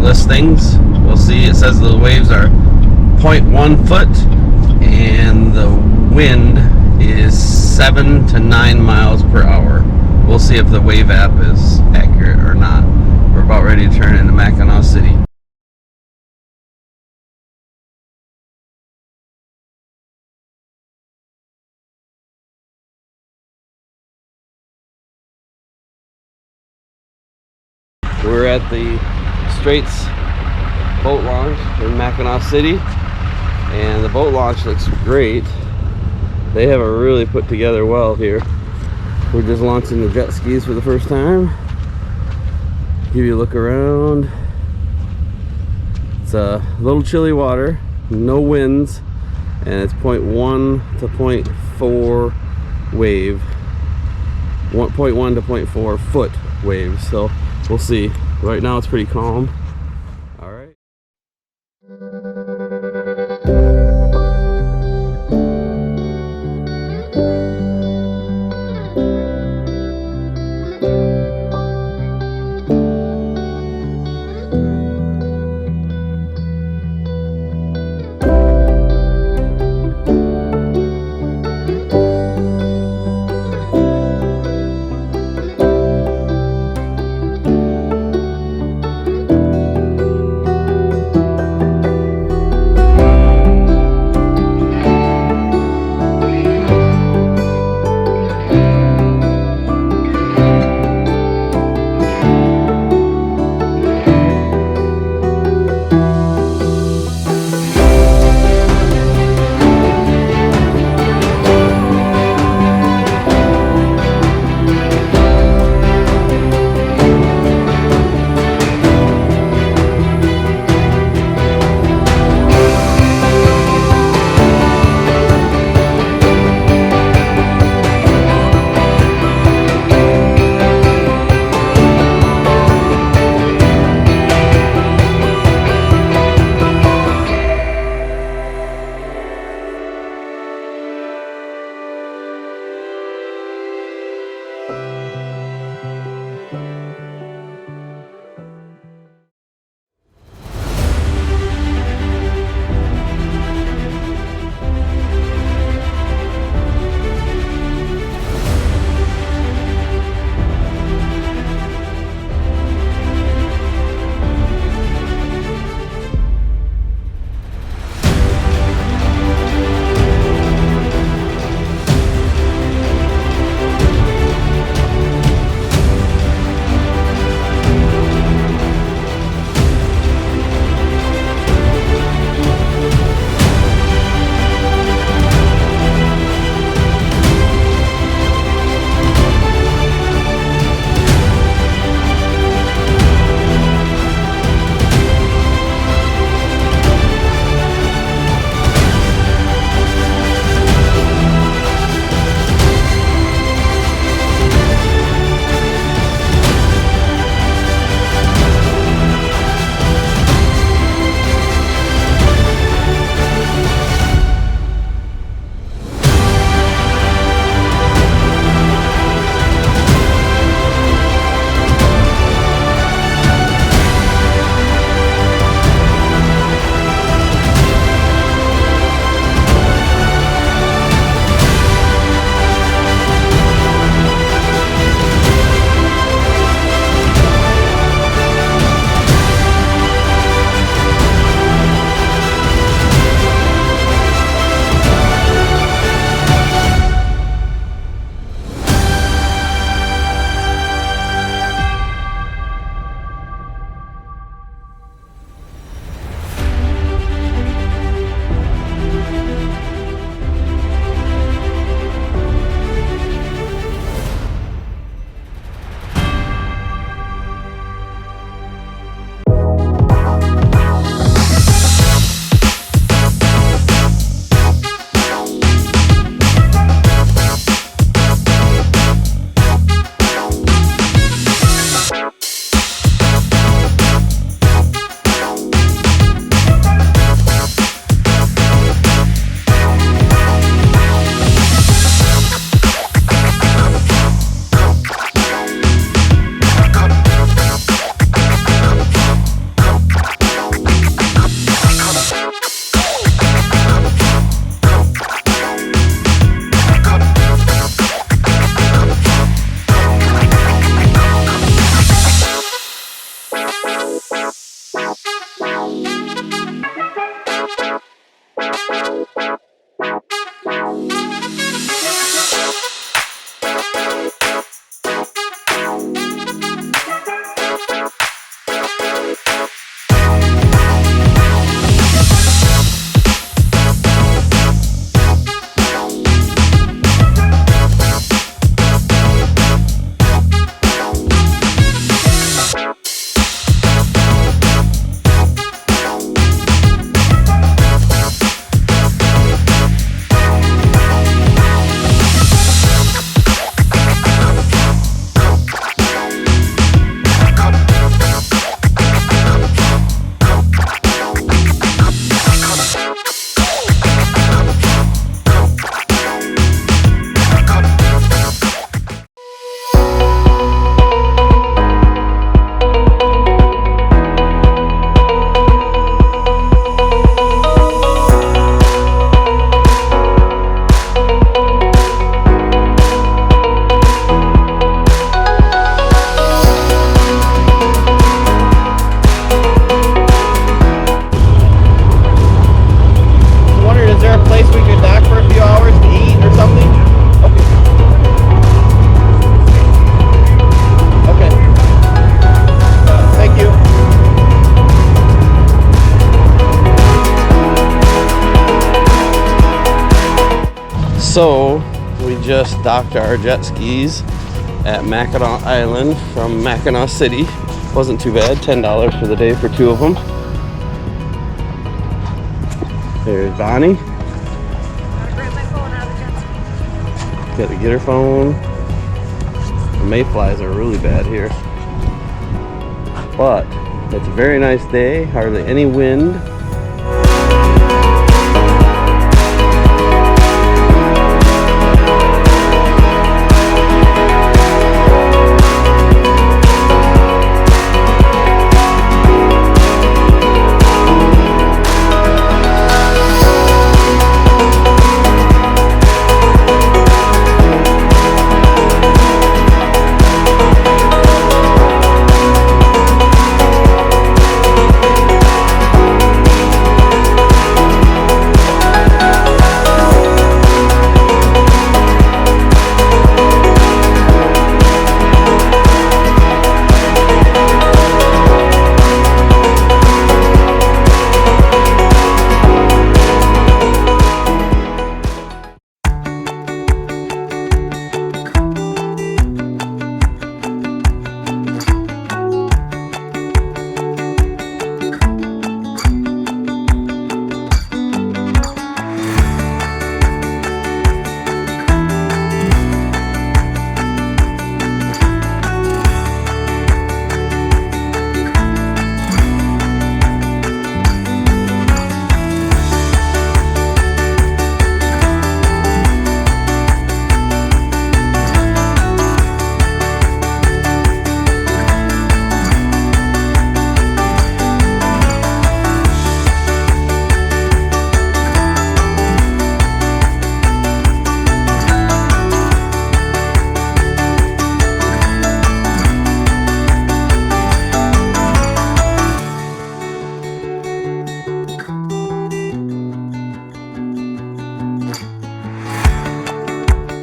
lists things. We'll see. It says the waves are 0.1 foot and the wind is 7 to 9 miles per hour. We'll see if the wave app is accurate or not. We're about ready to turn into Mackinaw City. We're at the Straits boat launch in Mackinaw City, and the boat launch looks great. They have a really put together well here. We're just launching the jet skis for the first time. Give you a look around. It's a little chilly water, no winds, and it's 0.1 to 0.4 wave. 1.1 to 0.4 foot waves. So we'll see. Right now it's pretty calm. All right. So we just docked our jet skis at Mackinaw Island from Mackinaw City. Wasn't too bad, $10 for the day for 2 of them. There's Bonnie. Gotta grab my phone out of the jet ski. Got to get her phone. The mayflies are really bad here. But it's a very nice day, hardly any wind.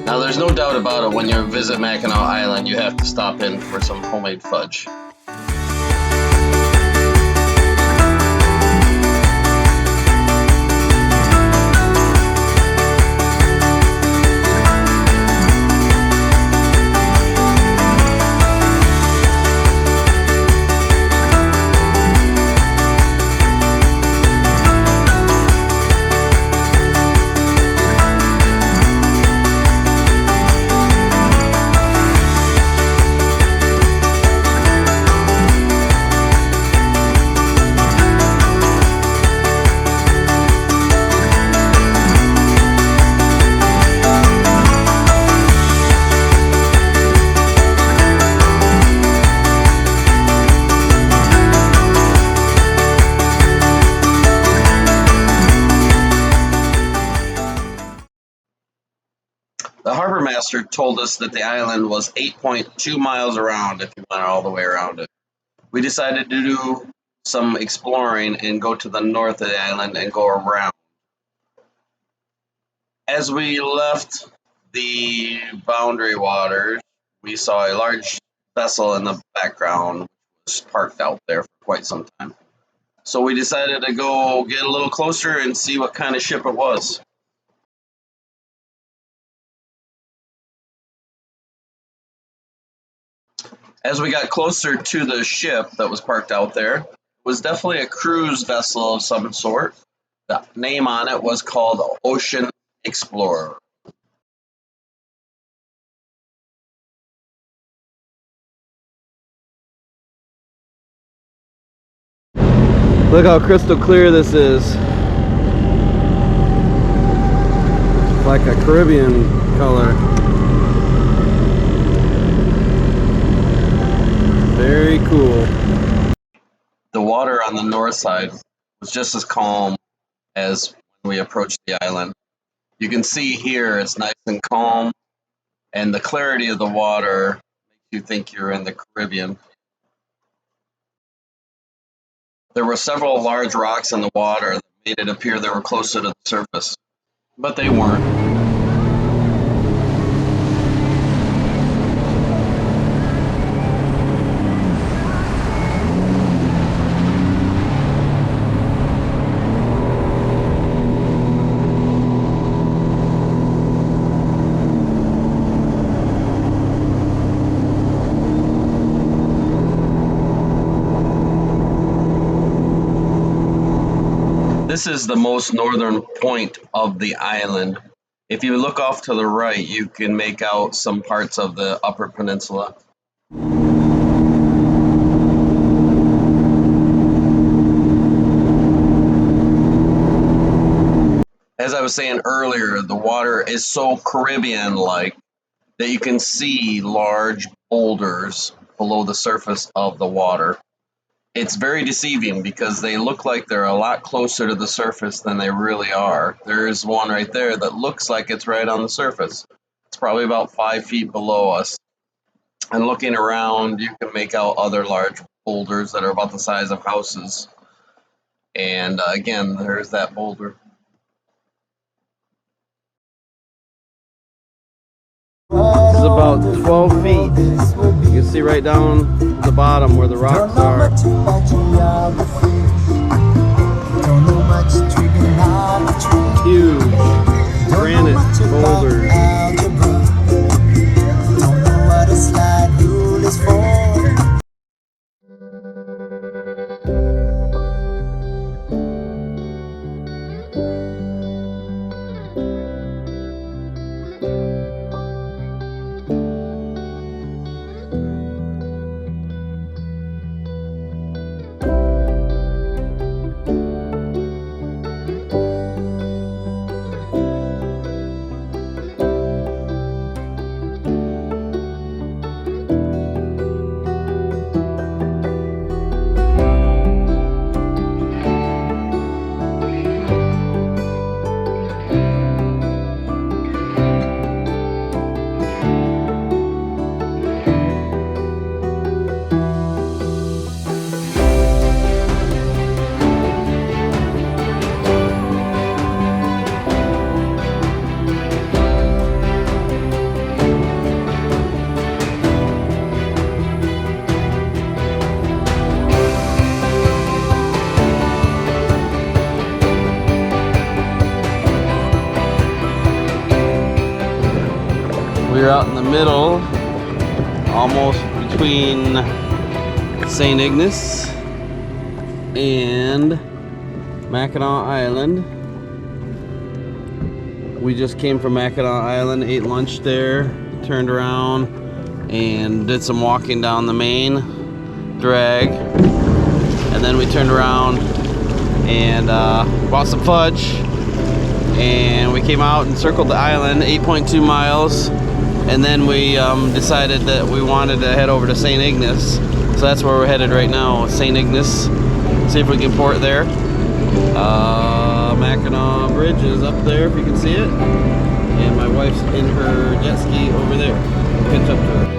Now, there's no doubt about it, when you visit Mackinaw Island, you have to stop in for some homemade fudge. The harbor master told us that the island was 8.2 miles around if you went all the way around it. We decided to do some exploring and go to the north of the island and go around. As we left the boundary waters, we saw a large vessel in the background, which was parked out there for quite some time. So we decided to go get a little closer and see what kind of ship it was. As we got closer to the ship that was parked out there, it was definitely a cruise vessel of some sort. The name on it was called Ocean Explorer. Look how crystal clear this is. It's like a Caribbean color. Very cool. The water on the north side was just as calm as when we approached the island. You can see here it's nice and calm, and the clarity of the water makes you think you're in the Caribbean. There were several large rocks in the water that made it appear they were closer to the surface, but they weren't. This is the most northern point of the island. If you look off to the right, you can make out some parts of the Upper Peninsula. As I was saying earlier, the water is so Caribbean-like that you can see large boulders below the surface of the water. It's very deceiving because they look like they're a lot closer to the surface than they really are. There is one right there that looks like it's right on the surface. It's probably about 5 feet below us. And looking around, you can make out other large boulders that are about the size of houses. And again, there's that boulder. This is about 12 feet. You can see right down the bottom where the rocks are. Huge granite boulders. We're out in the middle, almost between St. Ignace and Mackinaw Island. We just came from Mackinaw Island, ate lunch there, turned around and did some walking down the main drag, and then we turned around and bought some fudge, and we came out and circled the island, 8.2 miles. And then we decided that we wanted to head over to St. Ignace. So that's where we're headed right now, St. Ignace. See if we can port there. Mackinaw Bridge is up there if you can see it. And my wife's in her jet ski over there. We'll catch up to her.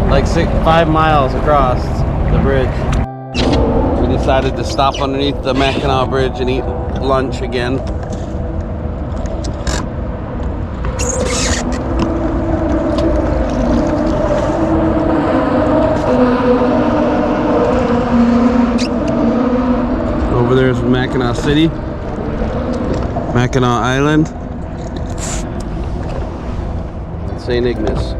Like 5 miles across the bridge. We decided to stop underneath the Mackinaw Bridge and eat lunch again. Over there is Mackinaw City, Mackinaw Island, St. Ignace.